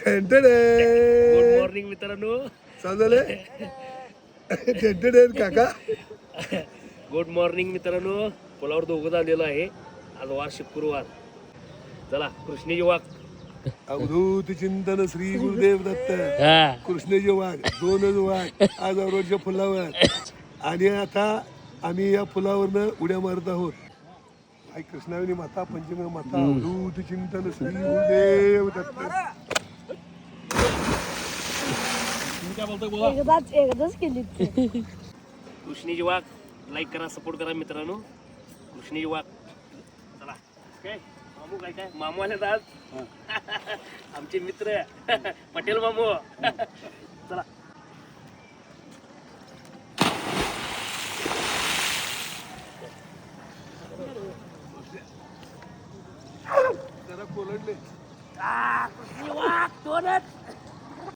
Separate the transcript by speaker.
Speaker 1: Good morning मित्रांनो.
Speaker 2: समजले काका.
Speaker 1: गुड मॉर्निंग मित्रांनो. पुलावर दोघं आलेलो आहे. आज वार शुक्रवार. चला कृष्णजी वाघ.
Speaker 2: अवधूत चिंतन श्री गुरुदेव दत्त. कृष्णजी वाघ दोनच वाघ आज औरच्या फुलावर. आणि आता आम्ही या फुलावरनं उड्या मारत आहोत. आई कृष्णाविनी माता पंचमी माता अवधूत चिंतन श्री गुरुदेव दत्त.
Speaker 3: एकदाच केली.
Speaker 1: कृष्णजी वाघ लाईक करा, सपोर्ट करा मित्रांनो. कृष्णजी वाघ. चला काय मामू काय काय मामू आले आज. आमचे मित्र पटेल मामू. चला
Speaker 2: जरा कोलडले.
Speaker 1: कृष्णी वाघ दोनच.